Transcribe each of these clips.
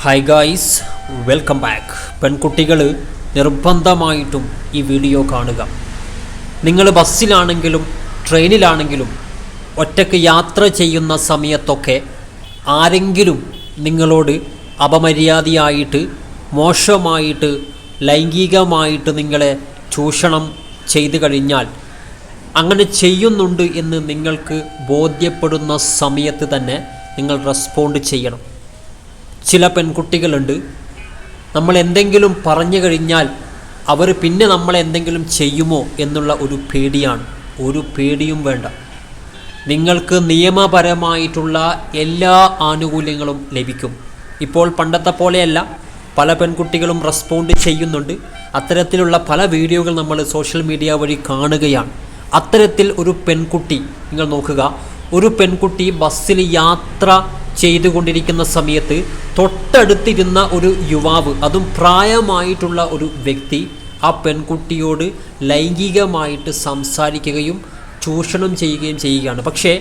Hi guys, welcome back. പെൺകുട്ടികൾ നിർബന്ധമായിട്ടും ഈ വീഡിയോ കാണുക. നിങ്ങൾ ബസ്സിലാണെങ്കിലും ട്രെയിനിലാണെങ്കിലും ഒറ്റയ്ക്ക് യാത്ര ചെയ്യുന്ന സമയത്തൊക്കെ ആരെങ്കിലും നിങ്ങളോട് അപമര്യാദയായിട്ട് മോശമായിട്ട് ലൈംഗികമായിട്ട് നിങ്ങളെ ചൂഷണം ചെയ്തു കഴിഞ്ഞാൽ, അങ്ങനെ ചെയ്യുന്നുണ്ട് എന്ന് നിങ്ങൾക്ക് ബോധ്യപ്പെടുന്ന സമയത്ത് തന്നെ നിങ്ങൾ റെസ്പോണ്ട് ചെയ്യണം. ചില പെൺകുട്ടികളുണ്ട്, നമ്മൾ എന്തെങ്കിലും പറഞ്ഞു കഴിഞ്ഞാൽ അവർ പിന്നെ നമ്മളെ എന്തെങ്കിലും ചെയ്യുമോ എന്നുള്ള ഒരു പേടിയാണ്. ഒരു പേടിയും വേണ്ട. നിങ്ങൾക്ക് നിയമപരമായിട്ടുള്ള എല്ലാ ആനുകൂല്യങ്ങളും ലഭിക്കും. ഇപ്പോൾ പണ്ടത്തെ പോലെയല്ല, പല പെൺകുട്ടികളും റെസ്പോണ്ട് ചെയ്യുന്നുണ്ട്. അത്തരത്തിലുള്ള പല വീഡിയോകൾ നമ്മൾ സോഷ്യൽ മീഡിയ വഴി കാണുകയാണ്. അത്തരത്തിൽ ഒരു പെൺകുട്ടി, നിങ്ങൾ നോക്കുക, ഒരു പെൺകുട്ടി ബസ്സിൽ യാത്ര ചെയ്തുകൊണ്ടിരിക്കുന്ന സമയത്ത് തൊട്ടടുത്തിരുന്ന ഒരു യുവാവ്, അതും പ്രായമായിട്ടുള്ള ഒരു വ്യക്തി, ആ പെൺകുട്ടിയോട് ലൈംഗികമായിട്ട് സംസാരിക്കുകയും ചൂഷണം ചെയ്യുകയും ചെയ്യുകയാണ്. പക്ഷേ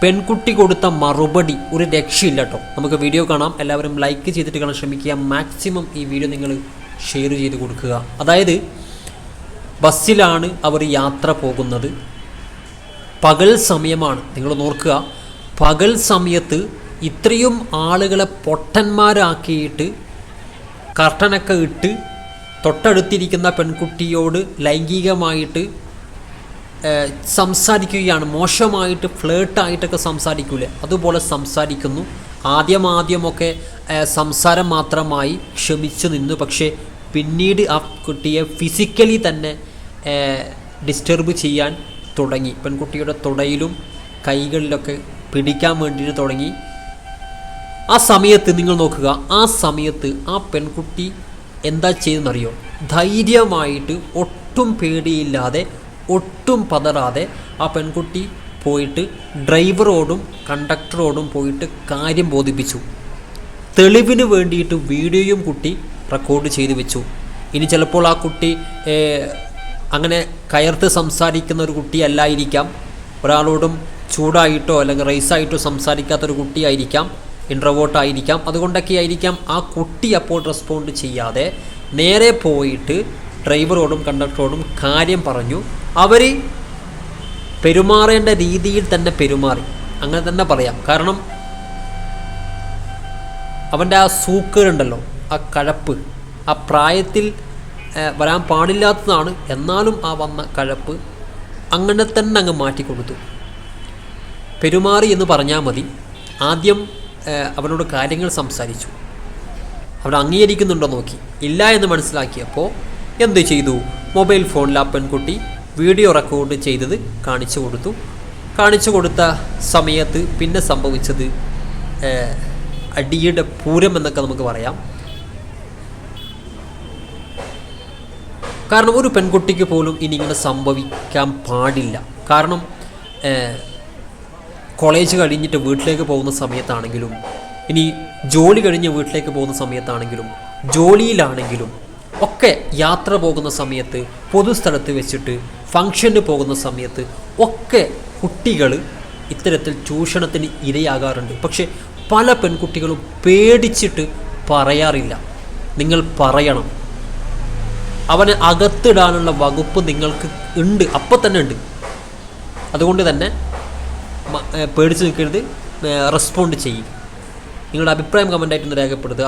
പെൺകുട്ടി കൊടുത്ത മറുപടി ഒരു രക്ഷയില്ല കേട്ടോ. നമുക്ക് വീഡിയോ കാണാം. എല്ലാവരും ലൈക്ക് ചെയ്തിട്ട് കാണാൻ ശ്രമിക്കുക. മാക്സിമം ഈ വീഡിയോ നിങ്ങൾ ഷെയർ ചെയ്ത് കൊടുക്കുക. അതായത് ബസ്സിലാണ് അവർ യാത്ര പോകുന്നത്. പകൽ സമയമാണ്. നിങ്ങൾ നോക്കുക, പകൽ സമയത്ത് ഇത്രയും ആളുകളെ പൊട്ടന്മാരാക്കിയിട്ട് കർട്ടനൊക്കെ ഇട്ട് തൊട്ടടുത്തിരിക്കുന്ന പെൺകുട്ടിയോട് ലൈംഗികമായിട്ട് സംസാരിക്കുകയാണ്. മോശമായിട്ട് ഫ്ലേർട്ടായിട്ടൊക്കെ സംസാരിക്കൂലേ, അതുപോലെ സംസാരിക്കുന്നു. ആദ്യമൊക്കെ സംസാരം മാത്രമായി ക്ഷമിച്ചു നിന്നു. പക്ഷേ പിന്നീട് ആ കുട്ടിയെ ഫിസിക്കലി തന്നെ ഡിസ്റ്റർബ് ചെയ്യാൻ തുടങ്ങി. പെൺകുട്ടിയുടെ തുടയിലും കൈകളിലൊക്കെ പിടിക്കാൻ വേണ്ടിയിട്ട് തുടങ്ങി. ആ സമയത്ത് നിങ്ങൾ നോക്കുക, ആ സമയത്ത് ആ പെൺകുട്ടി എന്താ ചെയ്തെന്നറിയോ? ധൈര്യമായിട്ട്, ഒട്ടും പേടിയില്ലാതെ, ഒട്ടും പതറാതെ ആ പെൺകുട്ടി പോയിട്ട് ഡ്രൈവറോടും കണ്ടക്ടറോടും പോയിട്ട് കാര്യം ബോധിപ്പിച്ചു. തെളിവിന് വേണ്ടിയിട്ട് വീഡിയോയും കുട്ടി റെക്കോർഡ് ചെയ്ത് വെച്ചു. ഇനി ചിലപ്പോൾ ആ കുട്ടി അങ്ങനെ കയർത്ത് സംസാരിക്കുന്ന ഒരു കുട്ടിയല്ലായിരിക്കാം, ഒരാളോടും ചൂടായിട്ടോ അല്ലെങ്കിൽ റൈസായിട്ടോ സംസാരിക്കാത്തൊരു കുട്ടിയായിരിക്കാം, ഇൻട്രോവേർട്ടായിരിക്കാം. അതുകൊണ്ടൊക്കെ ആയിരിക്കാം ആ കുട്ടി അപ്പോൾ റെസ്പോണ്ട് ചെയ്യാതെ നേരെ പോയിട്ട് ഡ്രൈവറോടും കണ്ടക്ടറോടും കാര്യം പറഞ്ഞു. അവർ പെരുമാറേണ്ട രീതിയിൽ തന്നെ പെരുമാറി, അങ്ങനെ തന്നെ പറയാം. കാരണം അവൻ്റെ ആ സൂക്കേടുണ്ടല്ലോ, ആ കഴപ്പ്, ആ പ്രായത്തിൽ വരാൻ പാടില്ലാത്തതാണ്. എന്നാലും ആ വന്ന കഴപ്പ് അങ്ങനെ തന്നെ അങ്ങ് മാറ്റിക്കൊടുത്തു. പെരുമാറി എന്ന് പറഞ്ഞാൽ മതി. ആദ്യം അവനോട് കാര്യങ്ങൾ സംസാരിച്ചു. അവൻ അംഗീകരിക്കുന്നുണ്ടോ നോക്കി. ഇല്ല എന്ന് മനസ്സിലാക്കിയപ്പോൾ എന്ത് ചെയ്തു? മൊബൈൽ ഫോണിൽ ആ പെൺകുട്ടി വീഡിയോ റെക്കോർഡ് ചെയ്തത് കാണിച്ചു കൊടുത്തു. കാണിച്ചു കൊടുത്ത സമയത്ത് പിന്നെ സംഭവിച്ചത് അടിയുടെ പൂരം എന്നൊക്കെ നമുക്ക് പറയാം. കാരണം ഒരു പെൺകുട്ടിക്ക് പോലും ഇനി ഇങ്ങനെ സംഭവിക്കാൻ പാടില്ല. കാരണം കോളേജ് കഴിഞ്ഞിട്ട് വീട്ടിലേക്ക് പോകുന്ന സമയത്താണെങ്കിലും, ഇനി ജോലി കഴിഞ്ഞ് വീട്ടിലേക്ക് പോകുന്ന സമയത്താണെങ്കിലും, ജോലിയിലാണെങ്കിലും ഒക്കെ, യാത്ര പോകുന്ന സമയത്ത്, പൊതുസ്ഥലത്ത് വെച്ചിട്ട് ഫംഗ്ഷന് പോകുന്ന സമയത്ത് ഒക്കെ കുട്ടികൾ ഇത്തരത്തിൽ ചൂഷണത്തിന് ഇരയാകാറുണ്ട്. പക്ഷേ പല പെൺകുട്ടികളും പേടിച്ചിട്ട് പറയാറില്ല. നിങ്ങൾ പറയണം. അവനെ അകത്തിടാനുള്ള വകുപ്പ് നിങ്ങൾക്ക് ഉണ്ട്, അപ്പം തന്നെ ഉണ്ട്. അതുകൊണ്ട് തന്നെ പേടിച്ച് നിൽക്കരുത്, റെസ്പോണ്ട് ചെയ്യും. നിങ്ങളുടെ അഭിപ്രായം കമൻ്റായിട്ടൊന്ന് രേഖപ്പെടുത്തുക.